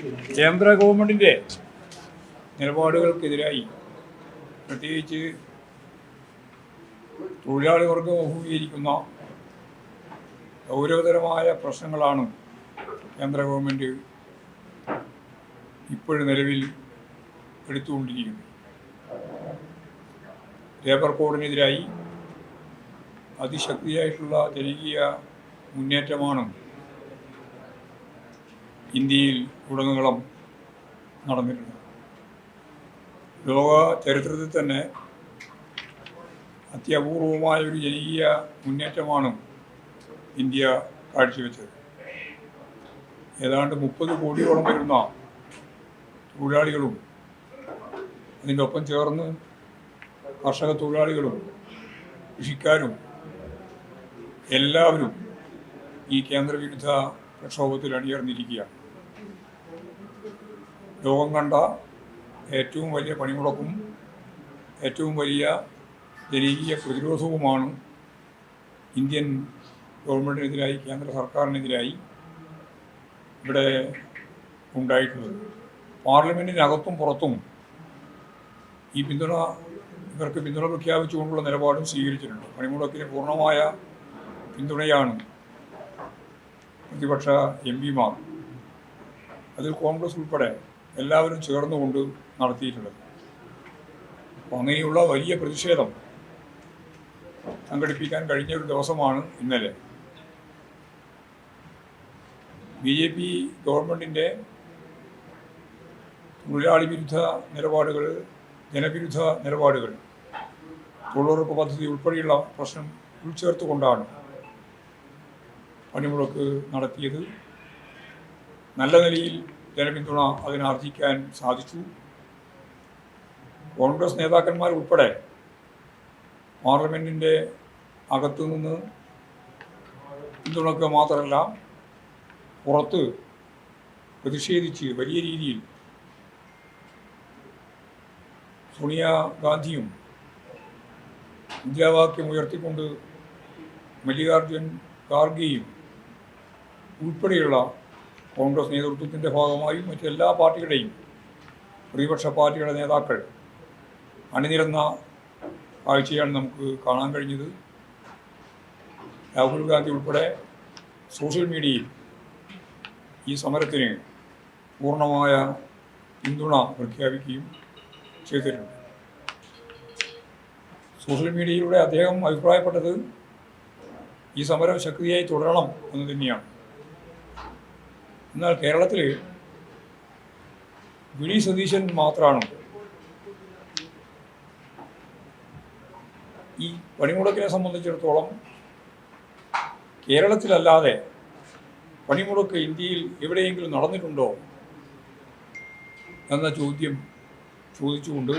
കേന്ദ്ര ഗവൺമെൻറ്റിൻ്റെ നിലപാടുകൾക്കെതിരായി പ്രത്യേകിച്ച് തൊഴിലാളി വർഗം അഭിമുഖീകരിക്കുന്ന ഗൗരവതരമായ പ്രശ്നങ്ങളാണ് കേന്ദ്ര ഗവൺമെൻറ് ഇപ്പോഴും നിലവിൽ എടുത്തുകൊണ്ടിരിക്കുന്നത്. ലേബർ കോഡിനെതിരായി അതിശക്തിയായിട്ടുള്ള ജനകീയ മുന്നേറ്റമാണ് ഇന്ത്യയിൽ ഉടനീളം നടന്നിട്ടുണ്ട്. ലോക ചരിത്രത്തിൽ തന്നെ അത്യപൂർവമായ ഒരു ജനകീയ മുന്നേറ്റമാണ് ഇന്ത്യ കാഴ്ചവെച്ചത്. ഏതാണ്ട് 30 കോടിയോളം വരുന്ന തൊഴിലാളികളും അതിൻ്റെ ഒപ്പം ചേർന്ന് കർഷക തൊഴിലാളികളും കൃഷിക്കാരും എല്ലാവരും ഈ കേന്ദ്രവിരുദ്ധ പ്രക്ഷോഭത്തിൽ അണിയർന്നിരിക്കുകയാണ്. ലോകം കണ്ട ഏറ്റവും വലിയ പണിമുടക്കും ഏറ്റവും വലിയ ജനകീയ പ്രതിരോധവുമാണ് ഇന്ത്യൻ ഗവൺമെൻറ്റിനെതിരായി, കേന്ദ്ര സർക്കാരിനെതിരായി ഇവിടെ ഉണ്ടായിട്ടുള്ളത്. പാർലമെൻറ്റിനകത്തും പുറത്തും ഇവർക്ക് പിന്തുണ പ്രഖ്യാപിച്ചുകൊണ്ടുള്ള നിലപാടും സ്വീകരിച്ചിട്ടുണ്ട്. പണിമുടക്കിന് പൂർണ്ണമായ പിന്തുണയാണ് പ്രതിപക്ഷ എംപിമാർ, അതിൽ കോൺഗ്രസ് ഉൾപ്പെടെ എല്ലാവരും ചേർന്നുകൊണ്ട് നടത്തിയിട്ടുള്ളത്. അപ്പോൾ അങ്ങനെയുള്ള വലിയ പ്രതിഷേധം സംഘടിപ്പിക്കാൻ കഴിഞ്ഞ ഒരു ദിവസമാണ് ഇന്നലെ. BJP ഗവൺമെൻറ്റിൻ്റെ തൊഴിലാളി വിരുദ്ധ നിലപാടുകൾ, ജനവിരുദ്ധ നിലപാടുകൾ, തൊഴിലുറപ്പ് പദ്ധതി ഉൾപ്പെടെയുള്ള പ്രശ്നം ഉൾച്ചേർത്തുകൊണ്ടാണ് പണിമുടക്ക് നടത്തിയത്. നല്ല നിലയിൽ ജനപിന്തുണ അതിനാർജിക്കാൻ സാധിച്ചു. കോൺഗ്രസ് നേതാക്കന്മാർ ഉൾപ്പെടെ പാർലമെൻറ്റിൻ്റെ അകത്തു നിന്ന് പിന്തുണക്കുക മാത്രമല്ല, പുറത്ത് പ്രതിഷേധിച്ച് വലിയ രീതിയിൽ സോണിയാഗാന്ധിയും മുദ്രാവാക്യം ഉയർത്തിക്കൊണ്ട് മല്ലികാർജുൻ ഖാർഗെയും ഉൾപ്പെടെയുള്ള കോൺഗ്രസ് നേതൃത്വത്തിൻ്റെ ഭാഗമായും മറ്റെല്ലാ പാർട്ടികളുടെയും പ്രതിപക്ഷ പാർട്ടികളുടെ നേതാക്കൾ അണിനിരന്ന കാഴ്ചയാണ് നമുക്ക് കാണാൻ കഴിഞ്ഞത്. രാഹുൽ ഗാന്ധി ഉൾപ്പെടെ സോഷ്യൽ മീഡിയയിൽ ഈ സമരത്തിന് പൂർണ്ണമായ പിന്തുണ പ്രഖ്യാപിക്കുകയും ചെയ്തിട്ടുണ്ട്. സോഷ്യൽ മീഡിയയിലൂടെ അദ്ദേഹം അഭിപ്രായപ്പെട്ടത് ഈ സമരം ശക്തിയായി തുടരണം എന്ന് തന്നെയാണ്. എന്നാൽ കേരളത്തിൽ വി.ഡി. സതീശൻ മാത്രമാണ് ഈ പണിമുടക്കിനെ സംബന്ധിച്ചിടത്തോളം കേരളത്തിലല്ലാതെ പണിമുടക്ക് ഇന്ത്യയിൽ എവിടെയെങ്കിലും നടന്നിട്ടുണ്ടോ എന്ന ചോദ്യം ചോദിച്ചുകൊണ്ട്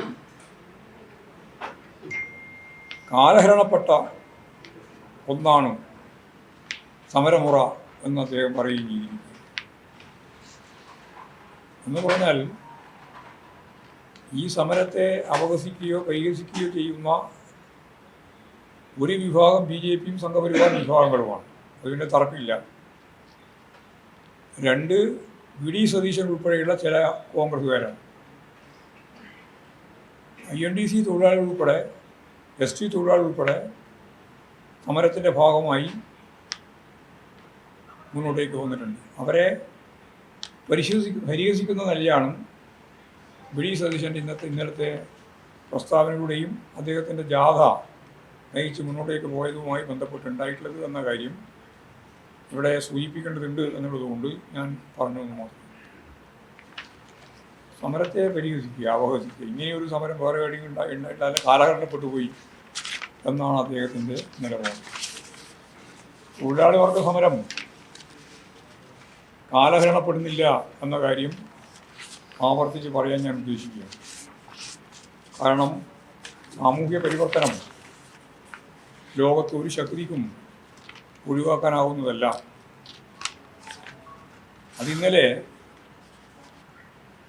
കാലഹരണപ്പെട്ട ഒന്നാണ് സമരമുറ എന്ന് അദ്ദേഹം പറയുകയും ചെയ്തിരിക്കുന്നു. എന്ന് പറഞ്ഞാൽ ഈ സമരത്തെ അപഹസിക്കുകയോ പരിഹസിക്കുകയോ ചെയ്യുന്ന ഒരു വിഭാഗം BJPയും സംഘപരിവാർ വിഭാഗങ്ങളുമാണ്. അതിൻ്റെ തർക്കമില്ല. 2 വി.ഡി. സതീശൻ ഉൾപ്പെടെയുള്ള ചില കോൺഗ്രസ്സുകാരാണ്. INTC തൊഴിലാളികൾ ഉൾപ്പെടെ ST തൊഴിലാളികൾ ഉൾപ്പെടെ സമരത്തിൻ്റെ ഭാഗമായി മുന്നോട്ടേക്ക് വന്നിട്ടുണ്ട്. അവരെ പരിഹസിക്കുന്ന നിലയാണ് വി.ഡി. സതീശൻ്റെ ഇന്നലത്തെ പ്രസ്താവനയിലൂടെയും അദ്ദേഹത്തിൻ്റെ ജാഥ നയിച്ച് മുന്നോട്ടേക്ക് പോയതുമായി ബന്ധപ്പെട്ടുണ്ടായിട്ടുള്ളത് എന്ന കാര്യം ഇവിടെ സൂചിപ്പിക്കേണ്ടതുണ്ട് എന്നുള്ളതുകൊണ്ട് ഞാൻ പറഞ്ഞു എന്ന് മാത്രം. സമരത്തെ പരിഹസിക്കുക, അപഹസിക്കുക, ഇങ്ങനെയൊരു സമരം വേറെ എവിടെയും ഉണ്ടായിട്ടാൽ കാലഘട്ടപ്പെട്ടു പോയി എന്നാണ് അദ്ദേഹത്തിൻ്റെ നിലപാട്. തൊഴിലാളി വർഗ സമരം കാലഹരണപ്പെടുന്നില്ല എന്ന കാര്യം ആവർത്തിച്ച് പറയാൻ ഞാൻ ഉദ്ദേശിക്കുകയാണ്. കാരണം സാമൂഹ്യ പരിവർത്തനം ലോകത്ത് ഒരു ശക്തിക്കും ഒഴിവാക്കാനാവുന്നതല്ല. അതിന്നലെ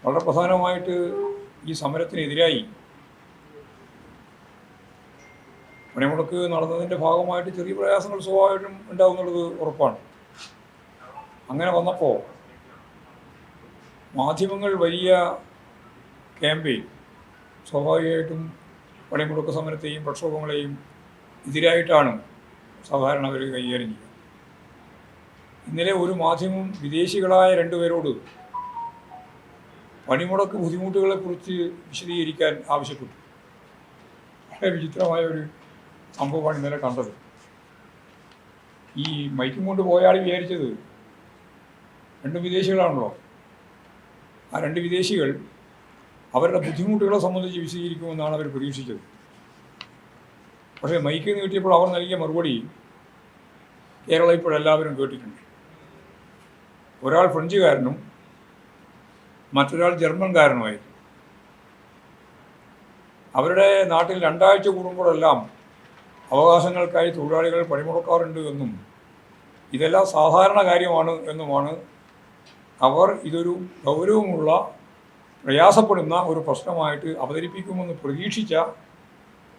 വളരെ പ്രധാനമായിട്ട് ഈ സമരത്തിനെതിരായി പണിമുടക്ക് നടന്നതിൻ്റെ ഭാഗമായിട്ട് ചെറിയ പ്രയാസങ്ങൾ സ്വാഭാവികം ഉണ്ടാകുന്നുള്ളത് ഉറപ്പാണ്. അങ്ങനെ വന്നപ്പോൾ മാധ്യമങ്ങൾ വലിയ ക്യാമ്പയിൻ സ്വാഭാവികമായിട്ടും പണിമുടക്ക് സമരത്തെയും പ്രക്ഷോഭങ്ങളെയും എതിരായിട്ടാണ് സാധാരണ അവർ കൈകാര്യം ചെയ്യുക. ഇന്നലെ ഒരു മാധ്യമം വിദേശികളായ രണ്ടുപേരോട് പണിമുടക്ക് ബുദ്ധിമുട്ടുകളെക്കുറിച്ച് വിശദീകരിക്കാൻ ആവശ്യപ്പെട്ടു. വളരെ വിചിത്രമായ ഒരു സംഭവമാണ് ഇന്നലെ കണ്ടത്. ഈ മൈക്കും കൊണ്ട് പോയാൽ വിചാരിച്ചത് രണ്ട് വിദേശികളാണല്ലോ. ആ രണ്ട് വിദേശികൾ അവരുടെ ബുദ്ധിമുട്ടുകളെ സംബന്ധിച്ച് വിശദീകരിക്കുമെന്നാണ് അവർ പ്രതീക്ഷിച്ചത്. പക്ഷേ മൈക്ക് നീട്ടിയപ്പോൾ അവർ നൽകിയ മറുപടി കേരളം ഇപ്പോഴെല്ലാവരും കേട്ടിട്ടുണ്ട്. ഒരാൾ ഫ്രഞ്ചുകാരനും മറ്റൊരാൾ ജർമ്മൻകാരനുമായിരുന്നു. അവരുടെ നാട്ടിൽ 2 ആഴ്ച കൂടുമ്പോഴെല്ലാം അവകാശങ്ങൾക്കായി തൊഴിലാളികൾ പണിമുടക്കാറുണ്ട് എന്നും ഇതെല്ലാം സാധാരണ കാര്യമാണ് എന്നുമാണ് അവർ ഇതൊരു ഗൗരവമുള്ള പ്രയാസപ്പെടുന്ന ഒരു പ്രശ്നമായിട്ട് അവതരിപ്പിക്കുമെന്ന് പ്രതീക്ഷിച്ച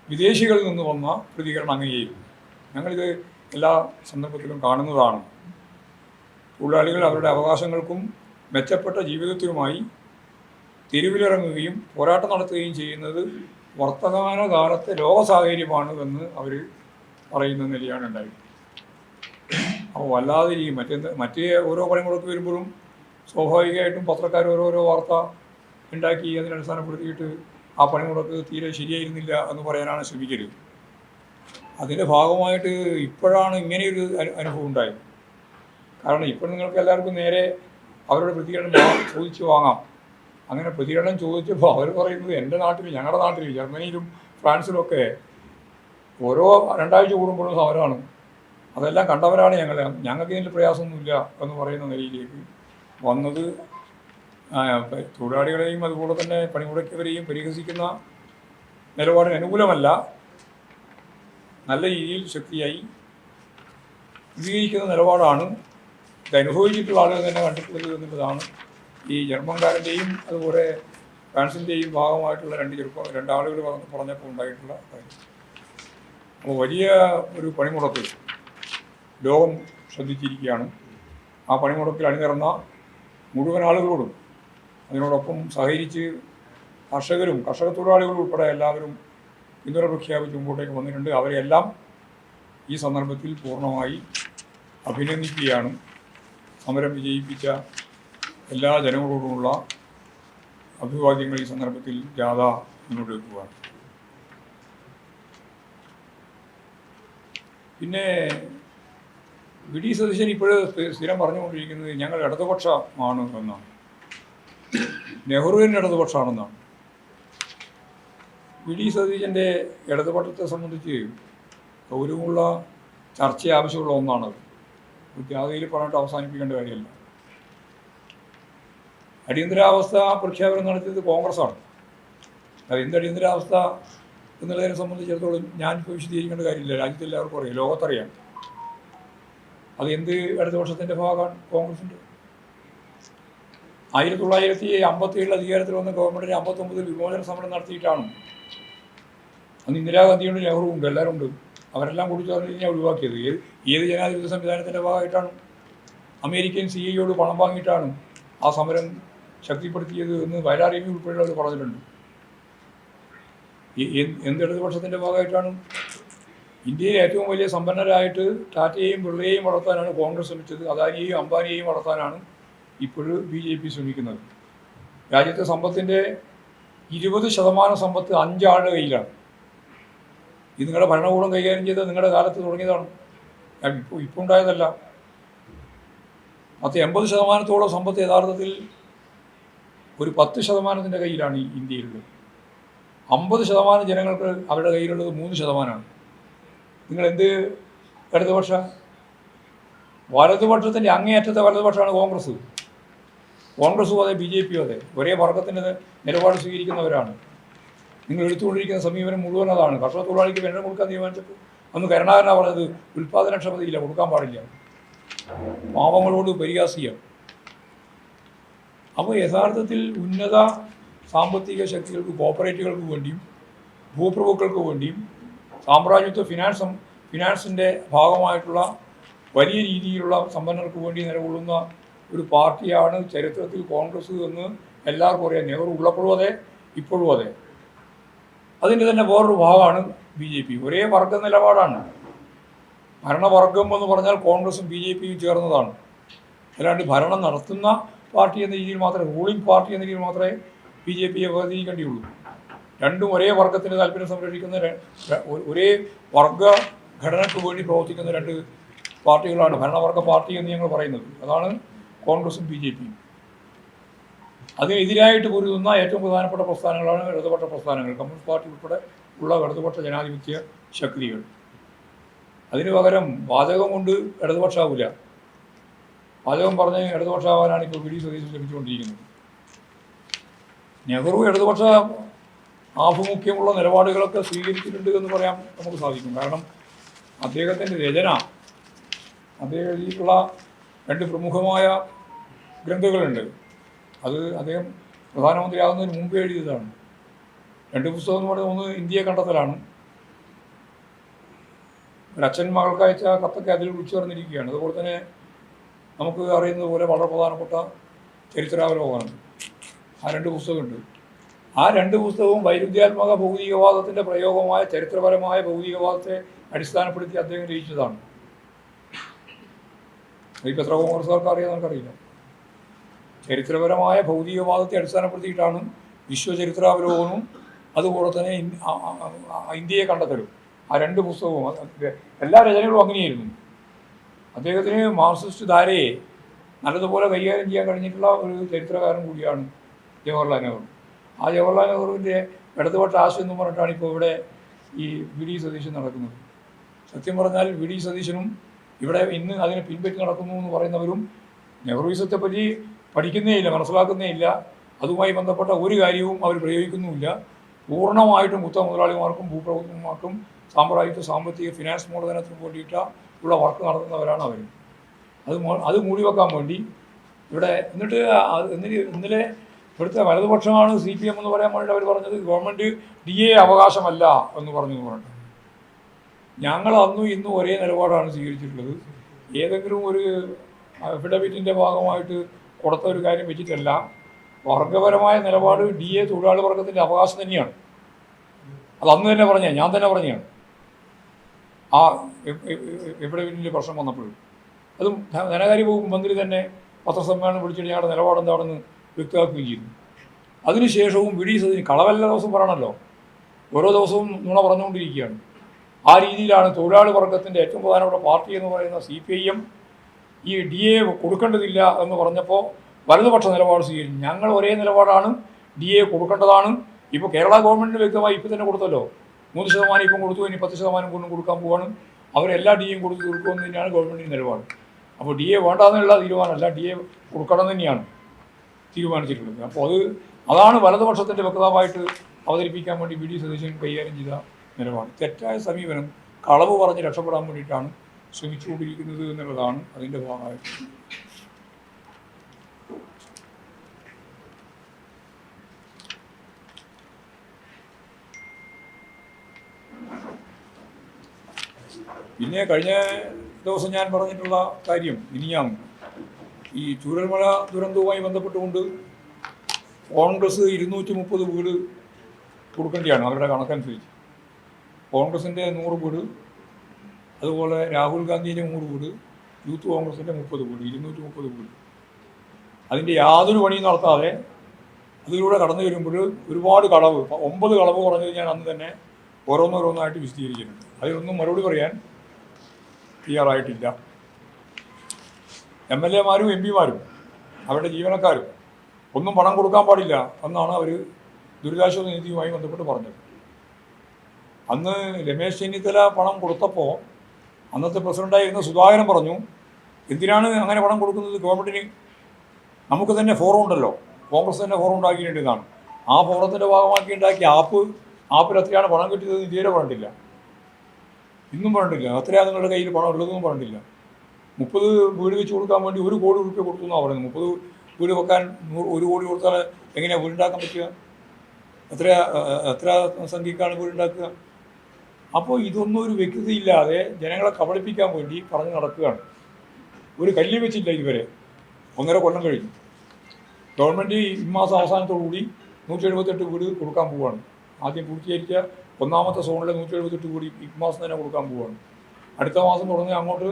വിദേശികളിൽ നിന്ന് വന്ന പ്രതികരണം അങ്ങനെയായിരുന്നു. ഞങ്ങളിത് എല്ലാ സന്ദർഭത്തിലും കാണുന്നതാണ്. തൊഴിലാളികൾ അവരുടെ അവകാശങ്ങൾക്കും മെച്ചപ്പെട്ട ജീവിതത്തിനുമായി തെരുവിലിറങ്ങുകയും പോരാട്ടം നടത്തുകയും ചെയ്യുന്നത് വർത്തമാന കാലത്തെ ലോക സാഹചര്യമാണ് എന്ന് അവർ പറയുന്ന നിലയാണ് ഉണ്ടായത്. അപ്പോൾ വല്ലാതെ ഈ മറ്റേ ഓരോ പണിമുടക്ക് വരുമ്പോഴും സ്വാഭാവികമായിട്ടും പത്രക്കാർ ഓരോരോ വാർത്ത ഉണ്ടാക്കി അതിനടിസ്ഥാനപ്പെടുത്തിയിട്ട് ആ പണിമുടക്ക് തീരെ ശരിയായിരുന്നില്ല എന്ന് പറയാനാണ് ശ്രമിക്കരുത്. അതിൻ്റെ ഭാഗമായിട്ട് ഇപ്പോഴാണ് ഇങ്ങനെയൊരു അനുഭവം ഉണ്ടായത്. കാരണം ഇപ്പോൾ നിങ്ങൾക്ക് എല്ലാവർക്കും നേരെ അവരുടെ പ്രതികരണം ചോദിച്ച് വാങ്ങാം. അങ്ങനെ പ്രതികരണം ചോദിച്ചപ്പോൾ അവർ പറയുന്നത് എൻ്റെ നാട്ടിൽ, ഞങ്ങളുടെ നാട്ടിൽ, ജർമ്മനിയിലും ഫ്രാൻസിലുമൊക്കെ ഓരോ 2 ആഴ്ച കൂടുമ്പോഴും സമരമാണ്. അതെല്ലാം കണ്ടവരാണ് ഞങ്ങൾക്ക് ഇതിൻ്റെ പ്രയാസമൊന്നുമില്ല എന്ന് പറയുന്ന നിലയിലേക്ക് വന്നത് തൊഴിലാളികളെയും അതുപോലെ തന്നെ പണിമുടക്കിയവരെയും പരിഹസിക്കുന്ന നിലപാടിന് അനുകൂലമല്ല, നല്ല രീതിയിൽ ശക്തിയായി പ്രതികരിക്കുന്ന നിലപാടാണ് ഇത് അനുഭവിച്ചിട്ടുള്ള ആളുകൾ തന്നെ കണ്ടിട്ടുള്ളത് എന്നുള്ളതാണ് ഈ ജർമ്മൻകാരൻ്റെയും അതുപോലെ ഫ്രാൻസിൻ്റെയും ഭാഗമായിട്ടുള്ള രണ്ടാളുകൾ പറഞ്ഞപ്പോൾ ഉണ്ടായിട്ടുള്ള കാര്യം. അപ്പോൾ വലിയ ഒരു പണിമുടക്ക് ലോകം ശ്രദ്ധിച്ചിരിക്കുകയാണ്. ആ പണിമുടക്കിൽ അണിനിറന്ന മുഴുവൻ ആളുകളോടും അതിനോടൊപ്പം സഹകരിച്ച് കർഷകരും കർഷക തൊഴിലാളികളും ഉൾപ്പെടെ എല്ലാവരും പിന്തുണ പ്രഖ്യാപിച്ച് മുമ്പോട്ടേക്ക് വന്നിട്ടുണ്ട്. അവരെല്ലാം ഈ സന്ദർഭത്തിൽ പൂർണ്ണമായി അഭിനന്ദിക്കുകയാണ്. സമരം വിജയിപ്പിച്ച എല്ലാ ജനങ്ങളോടുമുള്ള അഭിവാദ്യങ്ങൾ ഈ സന്ദർഭത്തിൽ ജാഥ മുന്നോട്ട് വെക്കുകയാണ്. പിന്നെ വി.ഡി. സതീശൻ ഇപ്പോഴും സ്ഥിരം പറഞ്ഞുകൊണ്ടിരിക്കുന്നത് ഞങ്ങൾ ഇടതുപക്ഷമാണ് എന്നാണ്, നെഹ്റുവിൻ്റെ ഇടതുപക്ഷമാണെന്നാണ്. വി.ഡി. സതീശൻ്റെ ഇടതുപക്ഷത്തെ സംബന്ധിച്ച് ഗൗരവമുള്ള ചർച്ച ആവശ്യമുള്ള ഒന്നാണത്. ജാഥയിൽ പറഞ്ഞിട്ട് അവസാനിപ്പിക്കേണ്ട കാര്യമല്ല. അടിയന്തരാവസ്ഥ പ്രഖ്യാപനം നടത്തിയത് കോൺഗ്രസ്സാണ്. അത് എന്ത് അടിയന്തരാവസ്ഥ എന്നുള്ളതിനെ സംബന്ധിച്ചിടത്തോളം ഞാനിപ്പോൾ വിശദീകരിക്കേണ്ട കാര്യമില്ല. രാജ്യത്ത് എല്ലാവർക്കും അറിയാം, ലോകത്തറിയാം. അത് എന്ത് ഇടതുപക്ഷത്തിൻ്റെ ഭാഗമാണ് കോൺഗ്രസിൻ്റെ. 1957 അധികാരത്തിൽ വന്ന ഗവൺമെൻറ്റിന് 59 വിമോചന സമരം നടത്തിയിട്ടാണ്. അന്ന് ഇന്ദിരാഗാന്ധിയുണ്ട്, നെഹ്റു ഉണ്ട്, എല്ലാവരും ഉണ്ട്. അവരെല്ലാം കൂടി ചേർന്ന് കഴിഞ്ഞാൽ ഒഴിവാക്കിയത്. ഏത് ജനാധിപത്യ സംവിധാനത്തിൻ്റെ ഭാഗമായിട്ടാണ്? അമേരിക്കൻ CIA പണം വാങ്ങിയിട്ടാണ് ആ സമരം ശക്തിപ്പെടുത്തിയത് എന്ന് വയലാറിയമി ഉൾപ്പെടെയുള്ളവർ പറഞ്ഞിട്ടുണ്ട്. എന്ത് ഇടതുപക്ഷത്തിൻ്റെ ഭാഗമായിട്ടാണ്? ഇന്ത്യയിലെ ഏറ്റവും വലിയ സമ്പന്നരായിട്ട് ടാറ്റയെയും ബിർളയെയും വളർത്താനാണ് കോൺഗ്രസ് ശ്രമിച്ചത്. അദാനിയെയും അംബാനിയെയും വളർത്താനാണ് ഇപ്പോഴും BJP ശ്രമിക്കുന്നത്. രാജ്യത്തെ സമ്പത്തിൻ്റെ 20% സമ്പത്ത് 5 ആളുടെ കയ്യിലാണ്. ഇത് നിങ്ങളുടെ ഭരണകൂടം കൈകാര്യം ചെയ്ത് നിങ്ങളുടെ കാലത്ത് തുടങ്ങിയതാണ്, ഇപ്പോൾ ഉണ്ടായതല്ല. മൊത്തം 80% സമ്പത്ത് യഥാർത്ഥത്തിൽ ഒരു 10% കയ്യിലാണ് ഈ ഇന്ത്യയിലുള്ളത്. 50% ജനങ്ങൾക്ക് അവരുടെ കയ്യിലുള്ളത് 3%. നിങ്ങൾ എന്ത് ഇടതുപക്ഷ? വലതുപക്ഷത്തിൻ്റെ അങ്ങേയറ്റത്തെ വലതുപക്ഷമാണ് കോൺഗ്രസ്. കോൺഗ്രസും അതെ, BJPയും അതെ, ഒരേ വർഗത്തിൻ്റെ നിലപാട് സ്വീകരിക്കുന്നവരാണ്. നിങ്ങൾ എടുത്തുകൊണ്ടിരിക്കുന്ന സമീപനം മുഴുവൻ അതാണ്. കർഷക തൊഴിലാളിക്ക് പെൻഷൻ കൊടുക്കാൻ തീരുമാനിച്ചപ്പോൾ അന്ന് കരുണാകരനാണ് പറഞ്ഞത് ഉൽപ്പാദനക്ഷമതയില്ല, കൊടുക്കാൻ പാടില്ല, പാവങ്ങളോട് പരിഹാസിയാണ്. അപ്പോൾ യഥാർത്ഥത്തിൽ ഉന്നത സാമ്പത്തിക ശക്തികൾക്ക്, കോർപ്പറേറ്റുകൾക്ക് വേണ്ടിയും ഭൂപ്രഭുക്കൾക്ക് വേണ്ടിയും സാമ്രാജ്യത്വ ഫിനാൻസിൻ്റെ ഭാഗമായിട്ടുള്ള വലിയ രീതിയിലുള്ള സമ്പന്നർക്ക് വേണ്ടി നിലകൊള്ളുന്ന ഒരു പാർട്ടിയാണ് ചരിത്രത്തിൽ കോൺഗ്രസ് എന്ന് എല്ലാവർക്കും അറിയാം. നെഹ്റു ഉള്ളപ്പോഴും അതെ, ഇപ്പോഴും അതെ. അതിൻ്റെ തന്നെ വേറൊരു ഭാഗമാണ് ബി ജെ പി. ഒരേ വർഗ നിലപാടാണ്. ഭരണവർഗം എന്ന് പറഞ്ഞാൽ കോൺഗ്രസും ബി ജെ പിയും ചേർന്നതാണ്. അല്ലാണ്ട് ഭരണം നടത്തുന്ന പാർട്ടി എന്ന രീതിയിൽ മാത്രമേ, റൂളിംഗ് പാർട്ടി എന്ന രീതിയിൽ മാത്രമേ ബി ജെ പിയെ വേർതിരിക്കേണ്ടിയുള്ളൂ. രണ്ടും ഒരേ വർഗത്തിൻ്റെ താല്പര്യം സംരക്ഷിക്കുന്ന, ഒരേ വർഗ ഘടനയ്ക്ക് വേണ്ടി പ്രവർത്തിക്കുന്ന രണ്ട് പാർട്ടികളാണ് ഭരണവർഗ പാർട്ടി എന്ന് ഞങ്ങൾ പറയുന്നത്. അതാണ് കോൺഗ്രസും ബി ജെ പിയും. അതിനെതിരായിട്ട് പൊരുതുന്ന ഏറ്റവും പ്രധാനപ്പെട്ട പ്രസ്ഥാനങ്ങളാണ് ഇടതുപക്ഷ പ്രസ്ഥാനങ്ങൾ, കമ്മ്യൂണിസ്റ്റ് പാർട്ടി ഉൾപ്പെടെ ഉള്ള ഇടതുപക്ഷ ജനാധിപത്യ ശക്തികൾ. അതിന് പകരം വാചകം കൊണ്ട് ഇടതുപക്ഷമാവില്ല. വാചകം പറഞ്ഞ് ഇടതുപക്ഷമാവാനാണ് ഇപ്പോൾ വി ഡി സതീശൻ ശ്രമിച്ചുകൊണ്ടിരിക്കുന്നത്. നെഹ്റു ഇടതുപക്ഷ ആഭിമുഖ്യമുള്ള നിലപാടുകളൊക്കെ സ്വീകരിച്ചിട്ടുണ്ട് എന്ന് പറയാൻ നമുക്ക് സാധിക്കും. കാരണം അദ്ദേഹത്തിൻ്റെ രചന, അദ്ദേഹം എഴുതിയിട്ടുള്ള രണ്ട് പ്രമുഖമായ ഗ്രന്ഥങ്ങളുണ്ട്. അത് അദ്ദേഹം പ്രധാനമന്ത്രിയാകുന്നതിന് മുമ്പ് എഴുതിയതാണ്. രണ്ട് പുസ്തകം എന്ന് പറയുന്നത് ഒന്ന് ഇന്ത്യയെ കണ്ടെത്തലാണ്. ഒരച്ഛൻ മകൾക്ക് അയച്ച കത്തൊക്കെ അതിൽ ഉൾച്ചേർന്നിരിക്കുകയാണ്. അതുപോലെ തന്നെ നമുക്ക് അറിയുന്നത് പോലെ വളരെ പ്രധാനപ്പെട്ട ചരിത്രാവലോകനം, ആ രണ്ട് പുസ്തകമുണ്ട്. ആ രണ്ട് പുസ്തകവും വൈരുദ്ധ്യാത്മക ഭൗതികവാദത്തിൻ്റെ പ്രയോഗമായ ചരിത്രപരമായ ഭൗതികവാദത്തെ അടിസ്ഥാനപ്പെടുത്തി അദ്ദേഹം രചിച്ചതാണ്. ഇപ്പോൾ എത്ര കോൺഗ്രസ്സുകാർക്ക് അറിയാൻ നമുക്കറിയില്ല. ചരിത്രപരമായ ഭൗതികവാദത്തെ അടിസ്ഥാനപ്പെടുത്തിയിട്ടാണ് വിശ്വചരിത്രാവലോകനവും അതുപോലെ തന്നെ ഇന്ത്യയെ കണ്ടെത്തലും, ആ രണ്ട് പുസ്തകവും. എല്ലാ രചനകളും അങ്ങനെയായിരുന്നു. അദ്ദേഹത്തിന് മാർക്സിസ്റ്റ് ധാരയെ നല്ലതുപോലെ കൈകാര്യം ചെയ്യാൻ കഴിഞ്ഞിട്ടുള്ള ഒരു ചരിത്രകാരൻ കൂടിയാണ് ജവഹർലാൽ നെഹ്റു. ആ ജവഹർലാൽ നെഹ്റുവിൻ്റെ ഇടതുപക്ഷ ആശയം എന്ന് പറഞ്ഞിട്ടാണ് ഇപ്പോൾ ഇവിടെ ഈ വി ഡി സതീശൻ നടക്കുന്നത്. സത്യം പറഞ്ഞാൽ വി ഡി സതീശനും ഇവിടെ ഇന്ന് അതിനെ പിൻപറ്റി നടക്കുന്നു എന്ന് പറയുന്നവരും നെഹ്റുവിസത്തെ പറ്റി പഠിക്കുന്നേ ഇല്ല, മനസ്സിലാക്കുന്നേ ഇല്ല. അതുമായി ബന്ധപ്പെട്ട ഒരു കാര്യവും അവർ പ്രയോഗിക്കുന്നുമില്ല. പൂർണ്ണമായിട്ടും കുത്ത മുതലാളിമാർക്കും ഭൂപ്രഭുത്വമാർക്കും സാമ്പ്രദായിക സാമ്പത്തിക ഫിനാൻസ് മൂലധനത്തിന് വേണ്ടിയിട്ട് ഉള്ള വർക്ക് നടത്തുന്നവരാണ് അവർ. അത് മൂടിവെക്കാൻ വേണ്ടി ഇവിടെ എന്നിട്ട് ഇന്നലെ ഇവിടുത്തെ വലതുപക്ഷമാണ് CPM എന്ന് പറയാൻ വേണ്ടി അവർ പറഞ്ഞത് ഗവൺമെൻറ് DA അവകാശമല്ല എന്ന് പറഞ്ഞിട്ട്. ഞങ്ങൾ അന്നും ഇന്നും ഒരേ നിലപാടാണ് സ്വീകരിച്ചിട്ടുള്ളത്. ഏതെങ്കിലും ഒരു അഫിഡവിറ്റിൻ്റെ ഭാഗമായിട്ട് കൊടുത്ത ഒരു കാര്യം വെച്ചിട്ടല്ല. വർഗപരമായ നിലപാട് DA തൊഴിലാളി വർഗത്തിൻ്റെ അവകാശം തന്നെയാണ്. അത് അന്ന് തന്നെ ഞാൻ തന്നെ പറഞ്ഞതാണ് ആ എഫിഡവിറ്റിൻ്റെ പ്രശ്നം വന്നപ്പോഴും. അതും ധനകാര്യ വകുപ്പ് മന്ത്രി തന്നെ പത്രസമ്മേളനം വിളിച്ചിട്ട് ഞങ്ങളുടെ നിലപാട് എന്താണെന്ന് വ്യക്തമാക്കുകയും ചെയ്തു. അതിനുശേഷവും വി ഡി സതീശൻ കളവല്ല ദിവസം പറയണമല്ലോ, ഓരോ ദിവസവും നുണ പറഞ്ഞുകൊണ്ടിരിക്കുകയാണ്. ആ രീതിയിലാണ് തൊഴിലാളി വർഗത്തിൻ്റെ ഏറ്റവും പ്രധാനപ്പെട്ട പാർട്ടി എന്ന് പറയുന്ന CPIM ഈ DA കൊടുക്കേണ്ടതില്ല എന്ന് പറഞ്ഞപ്പോൾ വലതുപക്ഷ നിലപാട് സ്വീകരിച്ചു. ഞങ്ങൾ ഒരേ നിലപാടാണ്, DA കൊടുക്കേണ്ടതാണ്. ഇപ്പോൾ കേരള ഗവൺമെൻറ്റിന് വ്യക്തമായി ഇപ്പം തന്നെ കൊടുത്തല്ലോ, 3% ഇപ്പം കൊടുത്തു, ഇനി 10% കൊണ്ടും കൊടുക്കാൻ പോവാണ്. അവരെല്ലാ DAയും കൊടുത്ത് തീർക്കുമെന്ന് തന്നെയാണ് ഗവൺമെൻറ്റിൻ്റെ നിലപാട്. അപ്പോൾ DA വേണ്ടാന്നുള്ള തീരുമാനമല്ല, DA കൊടുക്കണം തന്നെയാണ് തീരുമാനിച്ചിട്ടുള്ളത്. അപ്പോൾ അതാണ് വലതുപക്ഷത്തിൻ്റെ വ്യക്തമായിട്ട് അവതരിപ്പിക്കാൻ വേണ്ടി വി ഡി സതീശൻ കൈകാര്യം ചെയ്ത നിലപാട്. തെറ്റായ സമീപനം, കളവ് പറഞ്ഞ് രക്ഷപ്പെടാൻ വേണ്ടിയിട്ടാണ് ശ്രമിച്ചുകൊണ്ടിരിക്കുന്നത് എന്നുള്ളതാണ് അതിൻ്റെ ഭാഗമായിട്ട്. പിന്നെ കഴിഞ്ഞ ദിവസം ഞാൻ പറഞ്ഞിട്ടുള്ള കാര്യം ഇനിയാണ് ഈ ചൂരൽമല ദുരന്തവുമായി ബന്ധപ്പെട്ടുകൊണ്ട് കോൺഗ്രസ് 230 വീട് കൊടുക്കേണ്ടതാണ് അവരുടെ കണക്കനുസരിച്ച്. കോൺഗ്രസിൻ്റെ 100 വീട്, അതുപോലെ രാഹുൽ ഗാന്ധിൻ്റെ 100 വീട്, യൂത്ത് കോൺഗ്രസിൻ്റെ 30 വീട്, 230 വീട്. അതിൻ്റെ യാതൊരു പണിയും നടത്താതെ അതിലൂടെ കടന്നു വരുമ്പോൾ ഒരുപാട് കളവ്, 9 കളവ് പറഞ്ഞത് ഞാൻ അന്ന് തന്നെ ഓരോന്നോരോന്നായിട്ട് വിശദീകരിച്ചിട്ടുണ്ട്. അതിലൊന്നും മറുപടി പറയാൻ തയ്യാറായിട്ടില്ല. MLA-മാരും MP-മാരും അവരുടെ ജീവനക്കാരും ഒന്നും പണം കൊടുക്കാൻ പാടില്ല എന്നാണ് അവർ ദുരിതാശ്വാസ നിധിയുമായി ബന്ധപ്പെട്ട് പറഞ്ഞത്. അന്ന് രമേശ് ചെന്നിത്തല പണം കൊടുത്തപ്പോൾ അന്നത്തെ പ്രസിഡൻ്റായിരുന്ന സുധാകരൻ പറഞ്ഞു, എന്തിനാണ് അങ്ങനെ പണം കൊടുക്കുന്നത്, ഗവൺമെൻറ്റിന് നമുക്ക് തന്നെ ഫോറം ഉണ്ടല്ലോ, കോൺഗ്രസ് തന്നെ ഫോറം ഉണ്ടാക്കിയിട്ടുണ്ടെന്നാണ്. ആ ഫോറത്തിൻ്റെ ഭാഗമാക്കി ഉണ്ടാക്കിയ ആപ്പിൽ എത്രയാണ് പണം കിട്ടിയത് ഇതുവരെ പറഞ്ഞിട്ടില്ല, ഇന്നും പറഞ്ഞിട്ടില്ല. എത്രയാണ് നിങ്ങളുടെ കയ്യിൽ പണം ഉള്ളതെന്നും പറഞ്ഞിട്ടില്ല. 30 വീട് വെച്ച് കൊടുക്കാൻ വേണ്ടി 1 കോടി രൂപ കൊടുത്തു എന്നാണ് പറയുന്നത്. 30 വീട് വെക്കാൻ 1 കോടി കൊടുത്താൽ എങ്ങനെയാണ് വീടുണ്ടാക്കാൻ പറ്റുക? എത്ര സംഖ്യക്കാണ് വീടുണ്ടാക്കുക? അപ്പോൾ ഇതൊന്നും ഒരു വ്യക്തതയില്ലാതെ ജനങ്ങളെ കബളിപ്പിക്കാൻ വേണ്ടി പറഞ്ഞു നടക്കുകയാണ്. ഒരു കല്ല് വെച്ചില്ല ഇതുവരെ. 1.5 കൊല്ലം കഴിഞ്ഞു. ഗവൺമെൻറ് ഈ മാസം അവസാനത്തോടുകൂടി 178 വീട് കൊടുക്കാൻ പോവുകയാണ്. ആദ്യം പൂർത്തീകരിച്ച 1ാമത്തെ സോണിലെ 178 വീട് ഈ മാസം തന്നെ കൊടുക്കാൻ പോവുകയാണ്. അടുത്ത മാസം തുടങ്ങി അങ്ങോട്ട്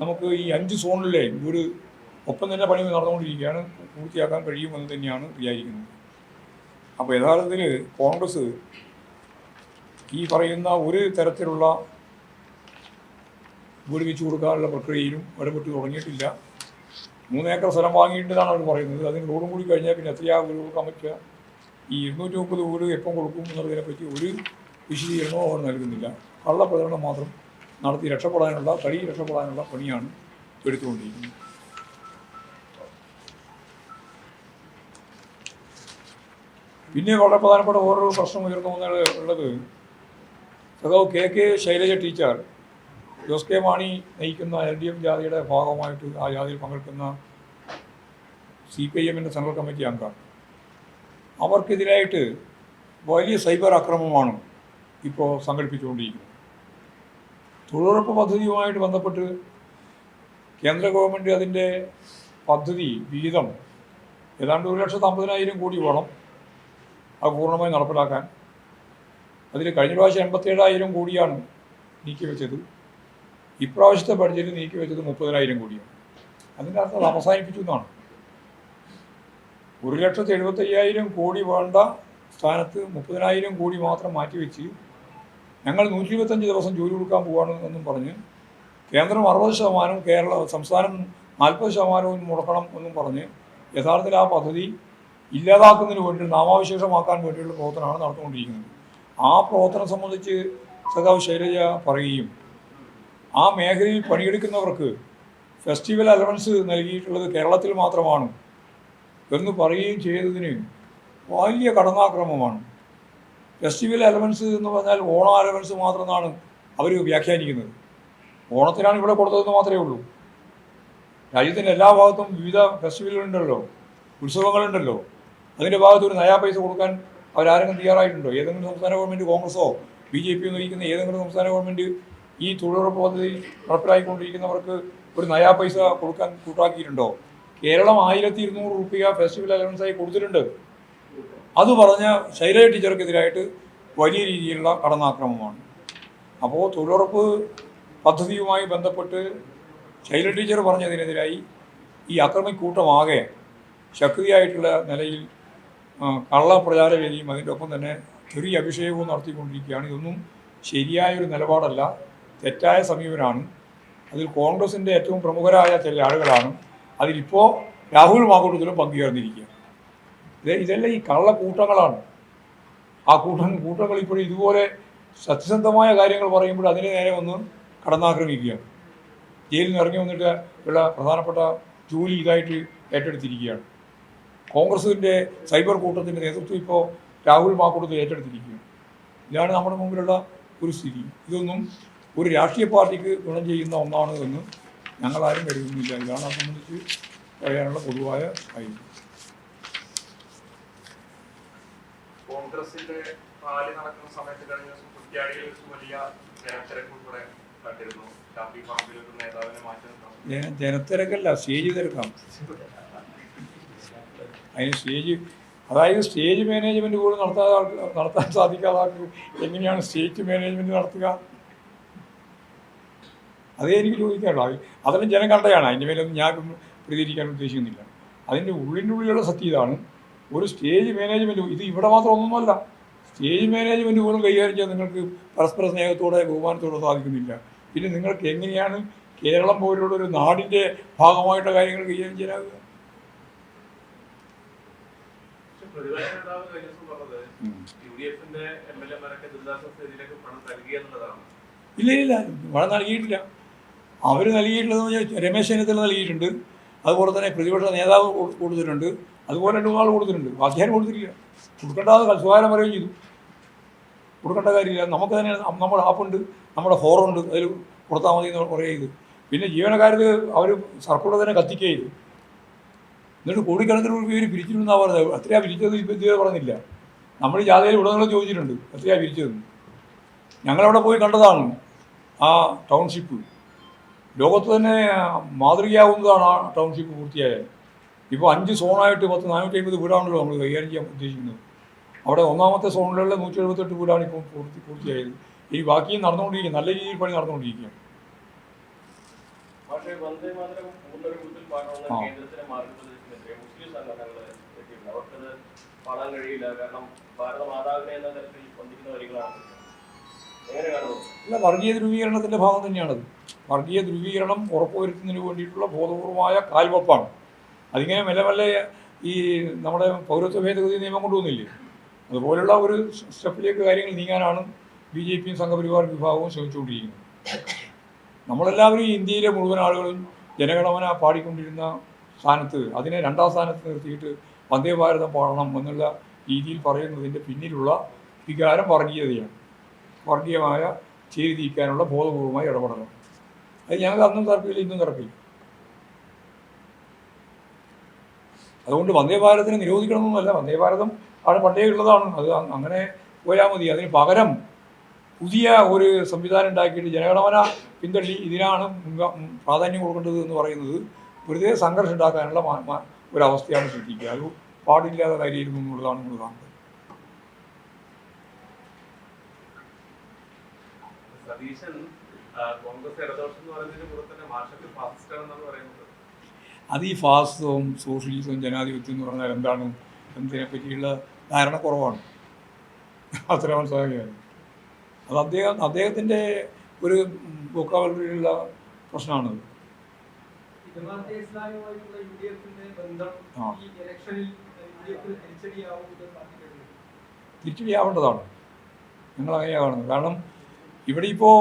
നമുക്ക് ഈ 5 സോണിലെ വീട് ഒപ്പം തന്നെ പണി നടന്നുകൊണ്ടിരിക്കുകയാണ്. പൂർത്തിയാക്കാൻ കഴിയുമെന്ന് തന്നെയാണ് വിചാരിക്കുന്നത്. അപ്പോൾ യഥാർത്ഥത്തിൽ കോൺഗ്രസ് ഈ പറയുന്ന ഒരു തരത്തിലുള്ള വീട് വെച്ച് കൊടുക്കാനുള്ള പ്രക്രിയയിലും ഇടപെട്ട് തുടങ്ങിയിട്ടില്ല. 3 ഏക്കർ സ്ഥലം വാങ്ങിയിട്ടാണ് അവർ പറയുന്നത്. അതിന് റോഡും കൂടി കഴിഞ്ഞാൽ പിന്നെ എത്രയാ വീട് കൊടുക്കാൻ പറ്റുക? ഈ 230 വീട് എപ്പം കൊടുക്കും എന്നുള്ളതിനെപ്പറ്റി ഒരു വിശദീകരണവും അവർ നൽകുന്നില്ല. കള്ളപ്രചരണം മാത്രം നടത്തി രക്ഷപ്പെടാനുള്ള പണിയാണ് എടുത്തുകൊണ്ടിരിക്കുന്നത്. പിന്നെ വളരെ പ്രധാനപ്പെട്ട ഓരോ പ്രശ്നം ഉയർന്നു ഉള്ളത് സഖാവ് K Shailaja teacher Jose K Mani നയിക്കുന്ന LDF ജാതിയുടെ ഭാഗമായിട്ട് ആ ജാതിയിൽ പങ്കെടുക്കുന്ന CPIM സെൻട്രൽ കമ്മിറ്റി അംഗമാണ്. അവർക്കെതിരായിട്ട് വലിയ സൈബർ ആക്രമണമാണ് ഇപ്പോൾ സംഘടിപ്പിച്ചുകൊണ്ടിരിക്കുന്നത്. തൊഴിലുറപ്പ് പദ്ധതിയുമായിട്ട് ബന്ധപ്പെട്ട് കേന്ദ്ര ഗവൺമെൻറ് അതിൻ്റെ പദ്ധതി വിഹിതം ഏതാണ്ട് 1,50,000 കോടി വേണം അത് പൂർണ്ണമായി നടപ്പിലാക്കാൻ. അതിൽ കഴിഞ്ഞ പ്രാവശ്യം 87,000 കോടിയാണ് നീക്കിവെച്ചത്. ഇപ്രാവശ്യത്തെ ബഡ്ജറ്റ് നീക്കിവെച്ചത് 30,000 കോടിയാണ്. അതിൻ്റെ അർത്ഥം അത് അവസാനിപ്പിച്ചു എന്നാണ്. 1,75,000 കോടി വേണ്ട സ്ഥാനത്ത് 30,000 കോടി മാത്രം മാറ്റിവെച്ച് ഞങ്ങൾ 125 ദിവസം ജോലി കൊടുക്കാൻ പോവാണ് എന്നും പറഞ്ഞ് കേന്ദ്രം 60%, സംസ്ഥാനം 40% മുടക്കണം എന്നും പറഞ്ഞ് യഥാർത്ഥത്തിൽ ആ പദ്ധതി ഇല്ലാതാക്കുന്നതിന് വേണ്ടി നാമാവിശേഷമാക്കാൻ വേണ്ടിയുള്ള പ്രവർത്തനമാണ് നടന്നുകൊണ്ടിരിക്കുന്നത്. ആ പ്രവർത്തനം സംബന്ധിച്ച് സഖാവ് ശൈലജ പറയുകയും ആ മേഖലയിൽ പണിയെടുക്കുന്നവർക്ക് ഫെസ്റ്റിവൽ അലവൻസ് നൽകിയിട്ടുള്ളത് കേരളത്തിൽ മാത്രമാണ് എന്ന് പറയുകയും ചെയ്തതിന് വലിയ കടന്നാക്രമമാണ്. ഫെസ്റ്റിവൽ അലവൻസ് എന്ന് പറഞ്ഞാൽ ഓണ അലവൻസ് മാത്രമെന്നാണ് അവർ വ്യാഖ്യാനിക്കുന്നത്. ഓണത്തിനാണ് ഇവിടെ കൊടുത്തതെന്ന് മാത്രമേ ഉള്ളൂ. രാജ്യത്തിൻ്റെ എല്ലാ ഭാഗത്തും വിവിധ ഫെസ്റ്റിവലുകളുണ്ടല്ലോ, ഉത്സവങ്ങളുണ്ടല്ലോ. അതിൻ്റെ ഭാഗത്ത് ഒരു നയാ പൈസ കൊടുക്കാൻ അവരാരെങ്കിലും തയ്യാറായിട്ടുണ്ടോ? ഏതെങ്കിലും സംസ്ഥാന ഗവൺമെൻറ്, കോൺഗ്രസോ BJP നയിക്കുന്ന ഏതെങ്കിലും സംസ്ഥാന ഗവൺമെൻറ് ഈ തൊഴിലുറപ്പ് പദ്ധതി നടപ്പിലാക്കിക്കൊണ്ടിരിക്കുന്നവർക്ക് ഒരു നയാ പൈസ കൊടുക്കാൻ കൂട്ടാക്കിയിട്ടുണ്ടോ? കേരളം 1,200 രൂപ ഫെസ്റ്റിവൽ അലവൻസായി കൊടുത്തിട്ടുണ്ട്. അത് പറഞ്ഞ ശൈലജ ടീച്ചർക്കെതിരായിട്ട് വലിയ രീതിയിലുള്ള കടന്നാക്രമണമാണ്. അപ്പോൾ തൊഴിലുറപ്പ് പദ്ധതിയുമായി ബന്ധപ്പെട്ട് ശൈലജ ടീച്ചർ പറഞ്ഞതിനെതിരായി ഈ അക്രമിക്കൂട്ടമാകെ ശക്തിയായിട്ടുള്ള നിലയിൽ കള്ളപ്രചാരവേദിയും അതിൻ്റെ ഒപ്പം തന്നെ ചെറിയ അഭിഷേകവും നടത്തിക്കൊണ്ടിരിക്കുകയാണ്. ഇതൊന്നും ശരിയായൊരു നിലപാടല്ല, തെറ്റായ സമീപനമാണ്. അതിൽ കോൺഗ്രസിൻ്റെ ഏറ്റവും പ്രമുഖരായ ചില ആളുകളാണ് അതിലിപ്പോൾ രാഹുൽ മാങ്കൂട്ടത്തിലും പങ്കുചേർന്നിരിക്കുക. ഇതെല്ലാം ഈ കള്ളക്കൂട്ടങ്ങളാണ്. ആ കൂട്ടങ്ങൾ ഇപ്പോഴും ഇതുപോലെ സത്യസന്ധമായ കാര്യങ്ങൾ പറയുമ്പോൾ അതിന് നേരെ ഒന്ന് കടന്നാക്രമിക്കുകയാണ്. ജയിലിൽ നിന്ന് ഇറങ്ങി വന്നിട്ട് ഉള്ള പ്രധാനപ്പെട്ട ജോലി ഇതായിട്ട് ഏറ്റെടുത്തിരിക്കുകയാണ്. കോൺഗ്രസിൻ്റെ സൈബർ കൂട്ടത്തിൻ്റെ നേതൃത്വം ഇപ്പോൾ രാഹുൽ മാങ്കൂട്ടത്തിൽ ഏറ്റെടുത്തിരിക്കുകയാണ്. ഇതാണ് നമ്മുടെ മുമ്പിലുള്ള ഒരു സ്ഥിതി. ഇതൊന്നും ഒരു രാഷ്ട്രീയ പാർട്ടിക്ക് ഗുണം ചെയ്യുന്ന ഒന്നാണ് എന്ന് ഞങ്ങളാരും കരുതുന്നില്ല. ഇതാണ് അത് സംബന്ധിച്ച് പറയാനുള്ള പൊതുവായ കാര്യം. കോൺഗ്രസിന്റെ റാലി നടക്കുന്ന സമയത്ത് കഴിഞ്ഞ ദിവസം കുറ്റ്യാടിയിൽ വലിയ ജനത്തിരക്കുൾപ്പെടെ കണ്ടിരുന്നു. ഷാഫി പറമ്പിൽ ഒരു നേതാവിനെ മാറ്റി നിർത്തണം. ജനത്തിരക്കല്ല, സ്റ്റേജ് തിരക്കാം. അതിന് സ്റ്റേജ് മാനേജ്മെൻറ്റ് പോലും നടത്താൻ സാധിക്കാത്ത ആൾക്ക് എങ്ങനെയാണ് സ്റ്റേജ് മാനേജ്മെൻറ്റ് നടത്തുക? അതേ എനിക്ക് ചോദിക്കാനുള്ളൂ. അതെല്ലാം ജനം കണ്ടതാണ്. അതിൻ്റെ മേലൊന്നും ഞാൻ പ്രതികരിക്കാൻ ഉദ്ദേശിക്കുന്നില്ല. അതിൻ്റെ ഉള്ളിലുള്ള സത്യം ഇതാണ്. ഒരു സ്റ്റേജ് മാനേജ്മെൻറ്റ് ഇത് ഇവിടെ മാത്രം ഒന്നുമല്ല. സ്റ്റേജ് മാനേജ്മെൻറ്റ് പോലും കൈകാര്യം ചെയ്യാൻ നിങ്ങൾക്ക് പരസ്പര സ്നേഹത്തോടെ ബഹുമാനത്തോടെ സാധിക്കുന്നില്ല. പിന്നെ നിങ്ങൾക്ക് എങ്ങനെയാണ് കേരളം പോലുള്ള ഒരു നാടിൻ്റെ ഭാഗമായിട്ടുള്ള കാര്യങ്ങൾ കൈകാര്യം ചെയ്യാനാകുക? ഇല്ല, പണം നൽകിയിട്ടില്ല. അവർ നൽകിയിട്ടുള്ളതെന്ന് വെച്ചാൽ രമേശ് ചെന്നിത്തല നൽകിയിട്ടുണ്ട്. അതുപോലെ തന്നെ പ്രതിപക്ഷ നേതാവ് കൊടുത്തിട്ടുണ്ട്. അതുപോലെ 2 ആൾ കൊടുത്തിട്ടുണ്ട്. വാഗ്ദാനം കൊടുത്തിട്ടില്ല. കൊടുക്കേണ്ടത് സ്വകാര്യം പറയുകയും ചെയ്തു. കൊടുക്കേണ്ട കാര്യമില്ല. നമുക്ക് തന്നെ നമ്മുടെ ആപ്പുണ്ട്, നമ്മുടെ ഫോറുണ്ട്, അതിൽ കൊടുത്താൽ മതി എന്ന് പറയുക ചെയ്തു. പിന്നെ ജീവനക്കാർക്ക് അവർ സർക്കുലർ തന്നെ കത്തിക്കുക ചെയ്തു. എന്നിട്ട് കോടിക്കണക്കിന് പേര് പിരിച്ചിട്ടുണ്ടെന്നാണ് പറഞ്ഞത്. എത്രയാണ് പിരിച്ചത് ഇപ്പോൾ ഇതുവരെ പറഞ്ഞില്ല. നമ്മൾ ജാഥയിൽ ഉടനീളം ചോദിച്ചിട്ടുണ്ട് എത്രയാണ് പിരിച്ചതെന്ന്. ഞങ്ങളവിടെ പോയി കണ്ടതാണ് ആ ടൗൺഷിപ്പ്. ലോകത്ത് തന്നെ മാതൃകയാവുന്നതാണ് ആ ടൗൺഷിപ്പ് പൂർത്തിയായാൽ. ഇപ്പോൾ 5 സോണായിട്ട് 450 വീടാണല്ലോ നമ്മൾ കൈകാര്യം ചെയ്യാൻ ഉദ്ദേശിക്കുന്നത്. അവിടെ ഒന്നാമത്തെ സോണിലുള്ള 178 വീടാണ് ഇപ്പോൾ പൂർത്തിയായത്. ഈ ബാക്കിയും നടന്നുകൊണ്ടിരിക്കുക, നല്ല രീതിയിൽ പണി നടന്നുകൊണ്ടിരിക്കുകയാണ്. പക്ഷേ വന്ദേ മാതരം പൂർണ്ണരൂപത്തിൽ പാടണമെന്ന കേന്ദ്രത്തിലെ മാർഗനിർദ്ദേശത്തിനെതിരെ മുസ്ലിം സംഘടനകൾ എത്തിയിട്ടുണ്ട്. അവർക്കത് പാടാൻ കഴിയില്ല, കാരണം ഭാരത മാതാവിനെ എന്ന തരത്തിൽ വന്ദിക്കുന്ന വരികളാണ്. എങ്ങനെ കാണുന്നു? അല്ല, വർഗീയ ധ്രുവീകരണത്തിൻ്റെ ഭാഗം തന്നെയാണത്. വർഗീയ ധ്രുവീകരണം ഉറപ്പുവരുത്തുന്നതിന് വേണ്ടിയിട്ടുള്ള ബോധപൂർവമായ കാൽവെപ്പാണ്. അതിങ്ങനെ മെല്ലെ മെല്ലെ ഈ നമ്മുടെ പൗരത്വ ഭേദഗതി നിയമം കൊണ്ടുവന്നില്ലേ, അതുപോലുള്ള ഒരു സ്റ്റെപ്പിലേക്ക് കാര്യങ്ങൾ നീങ്ങാനാണ് BJPയും സംഘപരിവാർ വിഭാഗവും ശ്രമിച്ചുകൊണ്ടിരിക്കുന്നത്. നമ്മളെല്ലാവരും ഈ ഇന്ത്യയിലെ മുഴുവൻ ആളുകളും ജനഗണമന പാടിക്കൊണ്ടിരുന്ന സ്ഥാനത്ത് അതിനെ 2ാം സ്ഥാനത്ത് നിർത്തിയിട്ട് വന്ദേ ഭാരതം പാടണം എന്നുള്ള രീതിയിൽ പറയുന്നതിൻ്റെ പിന്നിലുള്ള വികാരം വർഗീയതയാണ്. വർഗീയമായ ചേരി തീക്കാനുള്ള ബോധപൂർവമായ ഇടപെടലാണ്. അത് ഞങ്ങൾക്ക് അന്നും തർക്കമില്ല, ഇന്നും തർക്കമില്ല. അതുകൊണ്ട് വന്ദേ ഭാരതത്തിനെ നിരോധിക്കണമെന്നല്ല, വന്ദേ ഭാരതം ആണ് പണ്ടേ ഉള്ളതാണ്, അത് അങ്ങനെ പോയാൽ മതി. അതിന് പകരം പുതിയ ഒരു സംവിധാനം ഉണ്ടാക്കിയിട്ട് ജനഗണമന പിന്തള്ളി ഇതിനാണ് പ്രാധാന്യം കൊടുക്കേണ്ടത് എന്ന് പറയുന്നത് വെറുതെ സംഘർഷം ഉണ്ടാക്കാനുള്ള ഒരവസ്ഥയാണ് സൃഷ്ടിക്കുക. അത് പാടില്ലാത്ത കാര്യമായിരുന്നു എന്നുള്ളതാണ് നമ്മൾ കാണുന്നത്. അത് ഈ ഫാസിസവും സോഷ്യലിസവും ജനാധിപത്യം എന്ന് പറഞ്ഞാൽ എന്താണ് എന്നതിനെ പറ്റിയുള്ള ധാരണ കുറവാണ്. അത്ര മനസ്സിലാക്കുകയാണ്. അത് അദ്ദേഹത്തിൻ്റെ ഒരു വൊക്കാബുലറിയിലുള്ള പ്രശ്നമാണത്. തിരിച്ചടിയാവേണ്ടതാണ്, ഞങ്ങൾ അങ്ങനെയാണ് കാണുന്നത്. കാരണം ഇവിടെ ഇപ്പോൾ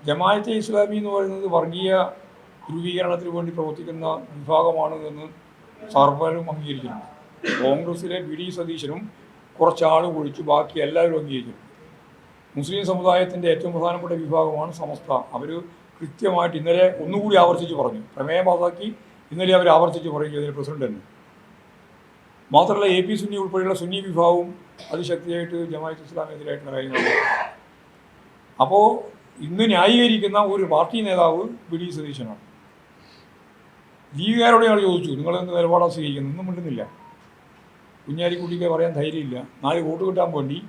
ജമാഅത്തെ ഇസ്ലാമി എന്ന് പറയുന്നത് വർഗീയ ധ്രുവീകരണത്തിന് വേണ്ടി പ്രവർത്തിക്കുന്ന വിഭാഗമാണ് എന്ന് സർവരും അംഗീകരിച്ചിട്ടുണ്ട്. കോൺഗ്രസിലെ VD സതീശനും കുറച്ചാളും ഒഴിച്ച് ബാക്കി എല്ലാവരും അംഗീകരിച്ചിട്ടുണ്ട്. മുസ്ലിം സമുദായത്തിൻ്റെ ഏറ്റവും പ്രധാനപ്പെട്ട വിഭാഗമാണ് സമസ്ത. അവർ കൃത്യമായിട്ട് ഇന്നലെ ഒന്നുകൂടി ആവർത്തിച്ച് പറഞ്ഞു, പ്രമേയം പാസാക്കി ഇന്നലെ അവർ ആവർത്തിച്ച് പറയുക ഇതിന് പ്രസിഡന്റ് തന്നെ. മാത്രമല്ല AP സുന്നി ഉൾപ്പെടെയുള്ള സുന്നി വിഭാഗവും അതിശക്തിയായിട്ട് ജമാഅത്ത് ഇസ്ലാമിനെതിരായിട്ടുള്ള കാര്യങ്ങളാണ്. അപ്പോൾ ഇന്ന് ന്യായീകരിക്കുന്ന ഒരു പാർട്ടി നേതാവ് VD സതീശനാണ്. ലീഗുകാരോട് ഞങ്ങൾ ചോദിച്ചു, നിങ്ങളെന്ത് നിലപാടാണ് സ്വീകരിക്കുന്നത്? ഒന്നും മിണ്ടുന്നില്ല. കുഞ്ഞാലിക്കുട്ടിക്ക് പറയാൻ ധൈര്യമില്ല. 4 വോട്ട് കിട്ടാൻ വേണ്ടി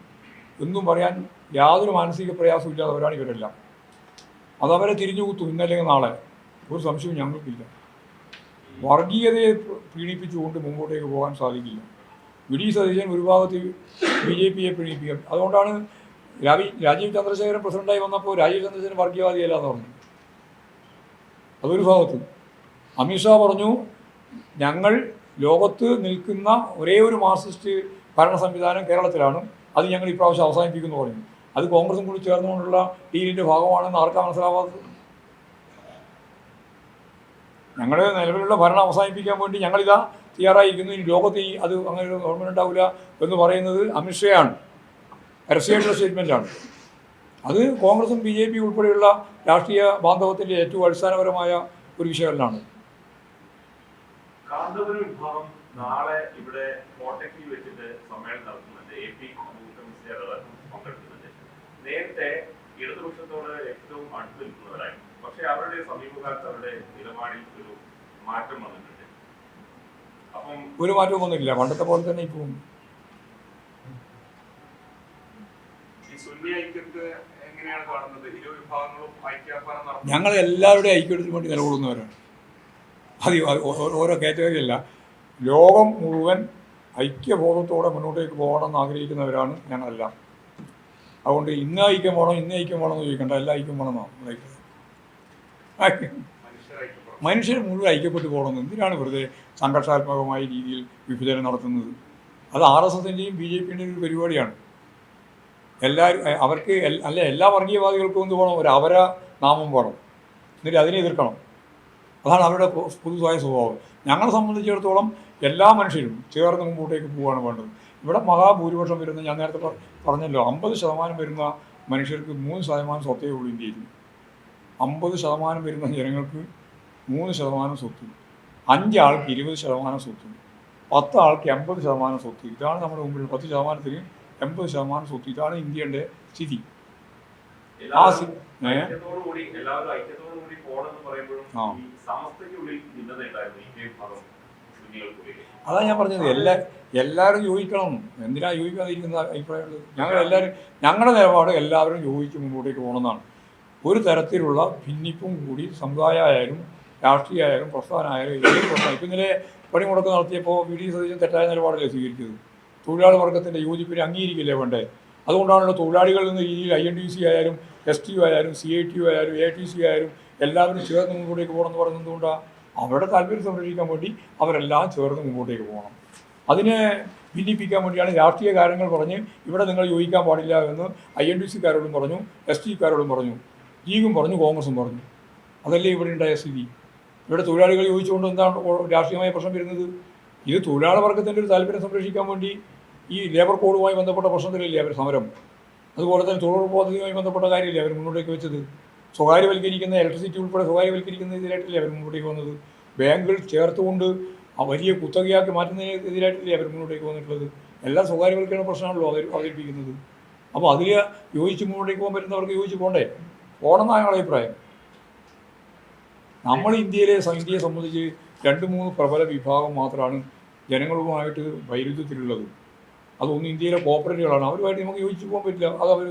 ഒന്നും പറയാൻ യാതൊരു മാനസിക പ്രയാസവും ഇല്ലാത്തവരാണ് ഇവരെല്ലാം. അതവരെ തിരിഞ്ഞു കുത്തും ഇന്നല്ലെങ്കിൽ നാളെ, ഒരു സംശയവും ഞങ്ങൾക്കില്ല. വർഗീയതയെ പീഡിപ്പിച്ചുകൊണ്ട് മുമ്പോട്ടേക്ക് പോകാൻ സാധിക്കില്ല. VD സതീശൻ ഒരു ഭാഗത്ത് BJPയെ പീഡിപ്പിക്കുക. അതുകൊണ്ടാണ് രാജീവ് ചന്ദ്രശേഖരൻ പ്രസിഡന്റായി വന്നപ്പോൾ രാജീവ് ചന്ദ്രശേഖരൻ വർഗീയവാദിയല്ല എന്ന് പറഞ്ഞു. അതൊരു ഭാഗത്ത്. അമിത്ഷാ പറഞ്ഞു, ഞങ്ങൾ ലോകത്ത് നിൽക്കുന്ന ഒരേ ഒരു മാർക്സിസ്റ്റ് ഭരണ സംവിധാനം കേരളത്തിലാണ്, അത് ഞങ്ങൾ ഇപ്രാവശ്യം അവസാനിപ്പിക്കുന്നു പറഞ്ഞു. അത് കോൺഗ്രസും കൂടി ചേർന്നുകൊണ്ടുള്ള ഡീലിൻ്റെ ഭാഗമാണെന്ന് ആർക്കാണ് മനസ്സിലാവാത്തത്? ഞങ്ങൾ നിലവിലുള്ള ഭരണം അവസാനിപ്പിക്കാൻ വേണ്ടി ഞങ്ങളിതാ തയ്യാറായിരിക്കുന്നു, ഇനി ലോകത്ത് അത് അങ്ങനെ ഒരു ഗവൺമെൻറ് ഉണ്ടാവില്ല എന്ന് പറയുന്നത് അമിത്ഷയാണ്. പരസ്യമായിട്ടുള്ള സ്റ്റേറ്റ്മെൻറ്റാണ്. അത് കോൺഗ്രസും BJP ഉൾപ്പെടെയുള്ള രാഷ്ട്രീയ ബാന്ധവത്തിൻ്റെ ഏറ്റവും അടിസ്ഥാനപരമായ ഒരു വിശകലനമാണ്. കാന്തപുരം വിഭാഗം നാളെ ഇവിടെ കോട്ടയ്ക്കിൽ വെച്ചിട്ട് സമ്മേളനം നടത്തുന്നുണ്ട്. AP പങ്കെടുക്കുന്നുണ്ട്. നേരത്തെ ഇടതുപക്ഷത്തോട് ഏറ്റവും അടുത്ത് നിൽക്കുന്നവരായിരുന്നു. പക്ഷെ അവരുടെ സമീപകാലത്ത് അവരുടെ നിലപാടിൽ ഒരു മാറ്റം വന്നിട്ടുണ്ട്. അപ്പം ഒരു മാറ്റവും വന്നില്ല, പണ്ടത്തെ പോലെ തന്നെ ഇപ്പോൾ. ഈ സുന്നി ഐക്യത്തെ എങ്ങനെയാണ് കാണുന്നത്? ഇരു വിഭാഗങ്ങളും ഐക്യാഹ്വാനം നടത്തുന്നു. ഞങ്ങൾ എല്ലാവരുടെയും ഐക്യത്തിന് വേണ്ടി നിലകൊള്ളുന്നവരാണ്. അത് ഓരോ കാറ്റഗറിയല്ല, ലോകം മുഴുവൻ ഐക്യബോധത്തോടെ മുന്നോട്ടേക്ക് പോകണമെന്ന് ആഗ്രഹിക്കുന്നവരാണ് ഞങ്ങളെല്ലാം. അതുകൊണ്ട് ഇന്ന് ഐക്യം വേണം, ഇന്ന് ഐക്യം വേണമെന്ന് ചോദിക്കേണ്ട, എല്ലാ ഐക്യം വേണമെന്നാണ്. മനുഷ്യർ മുഴുവൻ ഐക്യപ്പെട്ട് പോകണമെന്ന് എന്തിനാണ് വെറുതെ സംഘർഷാത്മകമായ രീതിയിൽ വിഭജനം നടത്തുന്നത്? അത് RSSൻ്റെയും BJPയുടെയും ഒരു പരിപാടിയാണ്. എല്ലാവരും അവർക്ക് എല്ലാ വർഗീയവാദികൾക്കും എന്ത് വേണം? ഒരു അവര നാമം വേണം, എന്നിട്ട് അതിനെ എതിർക്കണം. അതാണ് അവരുടെ പൊതുവായ സ്വഭാവം. ഞങ്ങളെ സംബന്ധിച്ചിടത്തോളം എല്ലാ മനുഷ്യരും ചേർന്ന് മുമ്പോട്ടേക്ക് പോവുകയാണ് വേണ്ടത്. ഇവിടെ മഹാഭൂരിപക്ഷം വരുന്ന, ഞാൻ നേരത്തെ പറഞ്ഞല്ലോ, 50% വരുന്ന മനുഷ്യർക്ക് 3% സ്വത്തേ ഉള്ളൂ ഇന്ത്യയിൽ. 50% വരുന്ന ജനങ്ങൾക്ക് 3% സ്വത്ത്, 5 ആൾക്ക് 20% സ്വത്ത്, 10 ആൾക്ക് 80% സ്വത്ത്. ഇതാണ് നമ്മുടെ മുമ്പിൽ. 10%-ന് 80% സ്വത്ത്. ഇതാണ് ഇന്ത്യയുടെ സ്ഥിതി. ഐക്യത്തോടുകൂടി എല്ലാവരും ഐക്യത്തോടുകൂടി പോകണമെന്ന് പറയുമ്പോഴും ഈ സമസ്തയ്ക്കുള്ളിൽ ഭിന്നത ഉണ്ടായിരുന്നു ഈ ഭാഗം സുന്നികൾക്കുള്ളിൽ. അതാ ഞാൻ പറഞ്ഞത്, എല്ലാവരും യോജിക്കണം. എന്തിനാ യോജിക്കാതിരിക്കുന്ന അഭിപ്രായമുള്ളത്? ഞങ്ങളുടെ നിലപാട് എല്ലാവരും യോജിച്ച് മുമ്പോട്ടേക്ക് പോകണമെന്നാണ്. ഒരു തരത്തിലുള്ള ഭിന്നിപ്പും കൂടി സമുദായമായാലും രാഷ്ട്രീയമായാലും പ്രസ്ഥാനമായാലും ഏത് പ്രശ്നം. ഇപ്പം ഇന്നലെ പണിമുടക്ക് നടത്തിയപ്പോൾ വി.ഡി. സതീശൻ തെറ്റായ നിലപാടല്ലേ സ്വീകരിച്ചത്? തൊഴിലാളി വർഗത്തിൻ്റെ യോജിപ്പിനെ അംഗീകരിക്കില്ലേ വേണ്ടേ? അതുകൊണ്ടാണല്ലോ തൊഴിലാളികൾ എന്ന രീതിയിൽ INTC ആയാലും STU ആയാലും CITU ആയാലും ATC ആയാലും എല്ലാവരും ചേർന്ന് മുമ്പോട്ടേക്ക് പോകണമെന്ന് പറയുന്നത് കൊണ്ടാണ്. അവരുടെ താല്പര്യം സംരക്ഷിക്കാൻ വേണ്ടി അവരെല്ലാം ചേർന്ന് മുമ്പോട്ടേക്ക് പോകണം. അതിനെ ഭിന്നിപ്പിക്കാൻ വേണ്ടിയാണ് രാഷ്ട്രീയ കാര്യങ്ങൾ പറഞ്ഞ് ഇവിടെ നിങ്ങൾ യോജിക്കാൻ പാടില്ല എന്ന് INTC-കാരോടും പറഞ്ഞു, ST-കാരോടും പറഞ്ഞു, ലീഗും പറഞ്ഞു, കോൺഗ്രസും പറഞ്ഞു. അതല്ലേ ഇവിടെ ഉണ്ടായ സ്ഥിതി. ഇവിടെ തൊഴിലാളികൾ യോജിച്ചുകൊണ്ട് എന്താണ് രാഷ്ട്രീയമായ പ്രശ്നം വരുന്നത്? ഇത് തൊഴിലാളി വർഗത്തിൻ്റെ ഒരു താല്പര്യം സംരക്ഷിക്കാൻ വേണ്ടി ഈ ലേബർ കോഡുമായി ബന്ധപ്പെട്ട പ്രശ്നത്തിലല്ലേ അവർ സമരം. അതുപോലെ തന്നെ തൊഴിലുറപ്പ് പദ്ധതിയുമായി ബന്ധപ്പെട്ട കാര്യമില്ലേ അവർ മുന്നോട്ടേക്ക് വെച്ചത്. സ്വകാര്യവൽക്കരിക്കുന്ന ഇലക്ട്രിസിറ്റി ഉൾപ്പെടെ സ്വകാര്യവൽക്കരിക്കുന്ന ഇതിലായിട്ടല്ലേ അവർ മുന്നോട്ടേക്ക് വന്നത്. ബാങ്കുകൾ ചേർത്തുകൊണ്ട് വലിയ കുത്തകയാക്കി മാറ്റുന്നതിനെതിരായിട്ടല്ലേ അവർ മുന്നോട്ടേക്ക് വന്നിട്ടുള്ളത്. എല്ലാം സ്വകാര്യവൽക്കരണ പ്രശ്നമാണല്ലോ അവതരിപ്പിക്കുന്നത്. അപ്പോൾ അതിൽ യോജിച്ച് മുന്നോട്ടേക്ക് പോകാൻ പറ്റുന്നവർക്ക് യോജിച്ച് പോകണ്ടേ? പോകണമെന്നാണ് ഞങ്ങളുടെ അഭിപ്രായം. നമ്മൾ ഇന്ത്യയെ സംബന്ധിച്ച് 2-3 പ്രബല വിഭാഗം മാത്രമാണ് ജനങ്ങളുമായിട്ട് വൈരുദ്ധ്യത്തിലുള്ളത്. അതൊന്ന് ഇന്ത്യയിലെ കോർപ്പറേറ്റുകളാണ്. അവരുമായിട്ട് നമുക്ക് യോജിച്ച് പോകാൻ പറ്റില്ല. അത് അവർ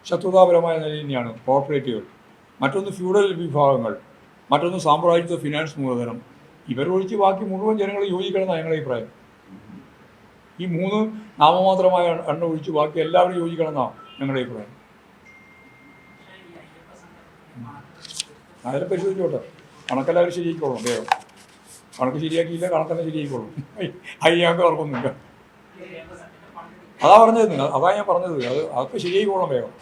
ശത്രുതാപരമായ നില തന്നെയാണ് കോർപ്പറേറ്റുകൾ. മറ്റൊന്ന് ഫ്യൂഡൽ വിഭാഗങ്ങൾ, മറ്റൊന്ന് സാമ്രാജ്യത്വ ഫിനാൻസ് മൂലധനം. ഇവരൊഴിച്ച് ബാക്കി മുഴുവൻ ജനങ്ങൾ യോജിക്കണമെന്നാണ് ഞങ്ങളുടെ അഭിപ്രായം. ഈ 3 നാമമാത്രമായ എണ്ണ ഒഴിച്ച് ബാക്കി എല്ലാവരും യോജിക്കണമെന്നാണ് ഞങ്ങളുടെ അഭിപ്രായം. അതിനെ പരിശോധിച്ചോട്ടെ. കണക്കെല്ലാവരും ശരിയായിക്കോളും. വേഗം കണക്ക് ശരിയാക്കിയില്ല, കണക്കെല്ലാം ശരിയായിക്കോളും. അത് ഞങ്ങൾക്ക് ഉറപ്പൊന്നുമില്ല. അതാ പറഞ്ഞത് നിങ്ങൾ, അതാ ഞാൻ പറഞ്ഞത്. അതൊക്കെ ശരിയായിക്കോളും വേഗം.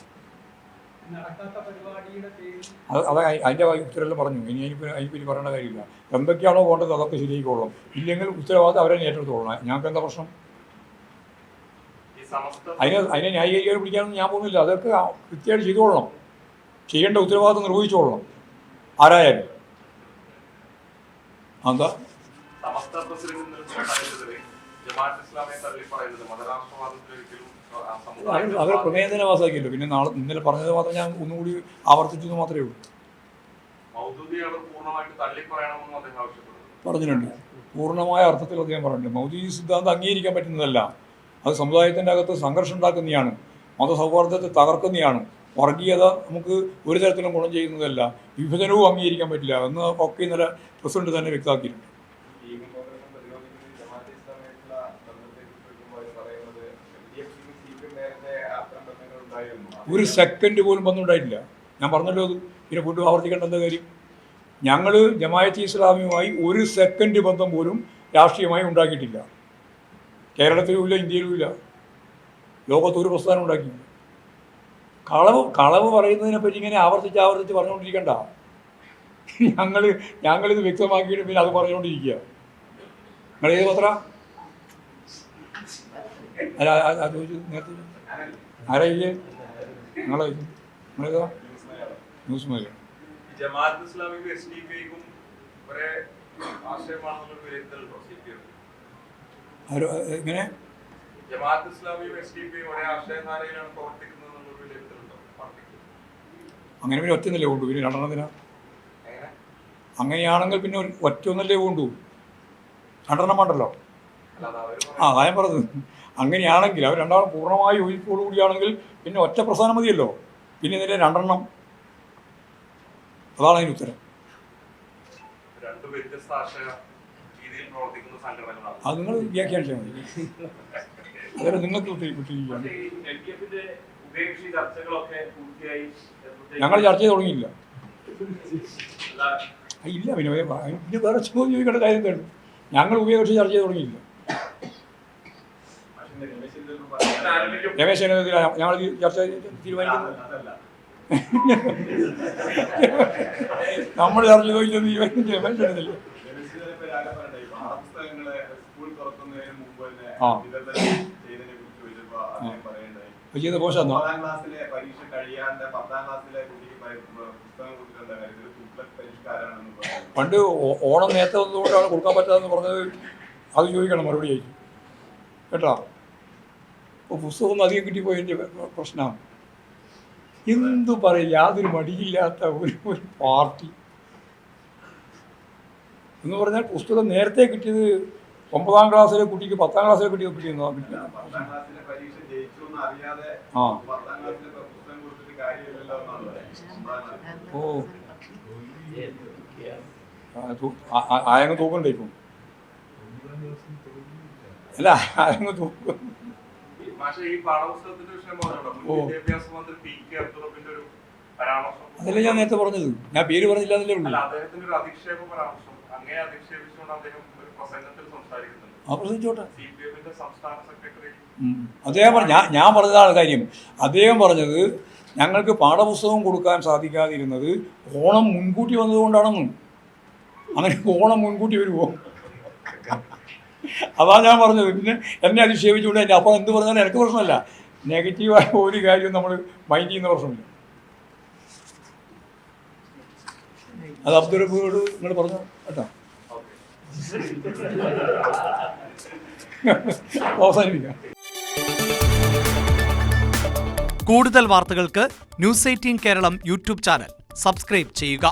അത് അതിൻ്റെ ഉത്തരവെല്ലാം പറഞ്ഞു. അതിനെപ്പറ്റി പറയേണ്ട കാര്യമില്ല. എന്തൊക്കെയാണോ വേണ്ടത് അതൊക്കെ ശരിയായിക്കോളും. ഇല്ലെങ്കിൽ ഉത്തരവാദിത്തം അവരെ ഏറ്റെടുത്തോളണം. ഞങ്ങൾക്ക് എന്താ പ്രശ്നം? അതിനെ ന്യായീകരിക്കാൻ പിടിക്കാനൊന്നും ഞാൻ പോകുന്നില്ല. അതൊക്കെ കൃത്യമായിട്ട് ചെയ്തുകൊള്ളണം. ചെയ്യേണ്ട ഉത്തരവാദിത്തം നിർവഹിച്ചോളണം ആരായാലും. എന്താ അവർ പ്രമേയത്തിനെ പാസ്സാക്കിയല്ലോ. പിന്നെ ഇന്നലെ പറഞ്ഞത് മാത്രം ഞാൻ ഒന്നുകൂടി ആവർത്തിച്ചെന്ന് മാത്രമേ ഉള്ളൂ. പറഞ്ഞിട്ടുണ്ട്. പൂർണ്ണമായ അർത്ഥത്തിൽ അദ്ദേഹം പറഞ്ഞിട്ടുണ്ട്. മൗദൂദി സിദ്ധാന്തം അംഗീകരിക്കാൻ പറ്റുന്നതല്ല. അത് സമുദായത്തിൻ്റെ അകത്ത് സംഘർഷം ഉണ്ടാക്കുന്നതാണ്, മതസൗഹാർദ്ദത്തെ തകർക്കുന്നതാണ്, വർഗീയത നമുക്ക് ഒരു തരത്തിലും ഗുണം ചെയ്യുന്നതല്ല, വിഭജനവും അംഗീകരിക്കാൻ പറ്റില്ല എന്ന് ഒക്കെ ഇന്നലെ പ്രസിഡന്റ് തന്നെ വ്യക്തമാക്കിയിട്ടുണ്ട്. ഒരു സെക്കൻഡ് പോലും ബന്ധമുണ്ടായിട്ടില്ല. ഞാൻ പറഞ്ഞല്ലോ അത്. പിന്നെ വീണ്ടും ആവർത്തിക്കേണ്ട എന്താ കാര്യം? ഞങ്ങൾ ജമാഅത്തെ ഇസ്ലാമിയുമായി ഒരു സെക്കൻഡ് ബന്ധം പോലും രാഷ്ട്രീയമായി ഉണ്ടാക്കിയിട്ടില്ല. കേരളത്തിലും ഇല്ല, ഇന്ത്യയിലും ഇല്ല, ലോകത്തൊരു പ്രസ്ഥാനം ഉണ്ടാക്കിയില്ല. കളവ് പറയുന്നതിനെ പറ്റി ഇങ്ങനെ ആവർത്തിച്ച് പറഞ്ഞുകൊണ്ടിരിക്കണ്ട. ഞങ്ങളിത് വ്യക്തമാക്കിയിട്ട് പിന്നെ അത് പറഞ്ഞുകൊണ്ടിരിക്കുക. നിങ്ങൾ ഏത് പത്ര? അല്ല ചോദിച്ചു നേരത്തെ ആരാ ഇല്ലേ? നിങ്ങളേതാ? ന്യൂസ് മലയാളം. ജമാഅത്ത് ഇസ്ലാമിക്കും SDPIക്കും ഒരേ ആശയമാണെന്നുള്ള വിലയിരുത്തലുണ്ടോ CPM? എങ്ങനെ? ജമാഅത്ത് ഇസ്ലാമിയും SDPIയും ഒരേ ആശയധാരയിലാണ് പ്രവർത്തിക്കുന്നതെന്നുള്ള വിലയിരുത്തലുണ്ടോ പാർട്ടിക്ക്? അങ്ങനെ പിന്നെ ഒറ്റന്നല്ലേ കൊണ്ടു, പിന്നെ രണ്ടെണ്ണത്തിനാ? അങ്ങനെയാണെങ്കിൽ പിന്നെ ഒറ്റൊന്നല്ലേ കൊണ്ടു, രണ്ടെണ്ണം വേണ്ടല്ലോ. അതാ ഞാൻ പറഞ്ഞത്. അങ്ങനെയാണെങ്കിൽ അവർ രണ്ടാളും പൂർണ്ണമായി യോജിപ്പോടുകൂടിയാണെങ്കിൽ പിന്നെ ഒറ്റ പ്രസ്ഥാനം മതിയല്ലോ. പിന്നെ ഇതിൻ്റെ രണ്ടെണ്ണം. അതാണ് അതിന് ഉത്തരം. അത് നിങ്ങൾ വ്യാഖ്യാനിച്ചാൽ മതി. അതായത് നിങ്ങൾക്ക് വിട്ടിരിക്കുകയാണ്. ഞങ്ങൾ ചർച്ച ചെയ്ത് തുടങ്ങിയില്ല. ഇല്ല, പിന്നെ വേറെ ചോദിക്കേണ്ട കാര്യം എന്താണ്? ഞങ്ങൾ ഉഭയകക്ഷി ചർച്ച ചെയ്ത് തുടങ്ങിയില്ല. രമേശ് ഞങ്ങൾ ചർച്ച തീരുമാനിക്കുന്നു. നമ്മൾ ചർച്ച ചെയ്ത് തീരുമാനിക്കുന്നത് രമേശ് ചെന്നിത്തല. ചെയ്ത പോഷാന്നോ? പണ്ട് ഓണം നേരത്തെ വന്നതുകൊണ്ടാണ് കൊടുക്കാൻ പറ്റാതെന്ന് പറഞ്ഞത്. അത് ചോദിക്കണം, മറുപടി ചോദിച്ചു കേട്ടോ. ഇപ്പോൾ പുസ്തകമൊന്നും അധികം കിട്ടിപ്പോയതിൻ്റെ പ്രശ്നമാണ്. എന്തു പറയും, യാതൊരു മടിയില്ലാത്ത ഒരു പാർട്ടി എന്ന് പറഞ്ഞാൽ പുസ്തകം നേരത്തെ കിട്ടിയത് 9ാം ക്ലാസ്സിലെ കുട്ടിക്ക് 10ാം ക്ലാസ്സിലെ കുട്ടിയെ കിട്ടിയെന്നോ കിട്ടിയത്. ആ ഓ ആയങ്ങ് തൂക്കണ്ടേ ഇപ്പം? അല്ല ആയങ്ങ് തൂക്കും. മാഷെ, ഈ പാഠപുസ്തകത്തിന്റെ വിഷയം പറഞ്ഞോളൂ. മുൻ വിദ്യാഭ്യാസ മന്ത്രി പി.കെ. അബ്ദുറബ്ബിന്റെ ഒരു പരാമർശം, അതല്ലേ ഞാൻ നേരത്തെ പറഞ്ഞത്, ഞാൻ പേര് പറഞ്ഞില്ല എന്നല്ലേ ഉള്ളൂ. അല്ല, അദ്ദേഹത്തിന്റെ ഒരു അധിക്ഷേപ പരാമർശം, അങ്ങേ അധിക്ഷേപിച്ചുകൊണ്ട് അദ്ദേഹം ഒരു പ്രസംഗത്തിൽ സംസാരിക്കുന്നുണ്ട്. ആ പ്രസംഗിച്ചോട്ടെ. CPM-ന്റെ സംസ്ഥാന സെക്രട്ടറി അദ്ദേഹം ഞാൻ പറഞ്ഞതാണ് കാര്യം. അദ്ദേഹം പറഞ്ഞത് ഞങ്ങൾക്ക് പാഠപുസ്തകം കൊടുക്കാൻ സാധിക്കാതിരുന്നത് ഓണം മുൻകൂട്ടി വന്നതുകൊണ്ടാണെന്ന്. അങ്ങനെ ഓണം മുൻകൂട്ടി വരുമോ? അതാ ഞാൻ പറഞ്ഞത്. പിന്നെ എന്നെ അധിക്ഷേപിച്ചുകൊണ്ട് എൻ്റെ അപ്പോൾ എന്ത് പറഞ്ഞാലും എനിക്ക് പ്രശ്നമല്ല. നെഗറ്റീവായ ഒരു കാര്യവും നമ്മൾ മൈൻഡ് ചെയ്യുന്ന പ്രശ്നമില്ല. അത് അബ്ദുറബ്ബിനോട് നിങ്ങൾ പറഞ്ഞു കേട്ടോ. അവസാനിപ്പിക്കാം. കൂടുതൽ വാർത്തകൾക്ക് News 18 Keralam YouTube channel subscribe ചെയ്യുക.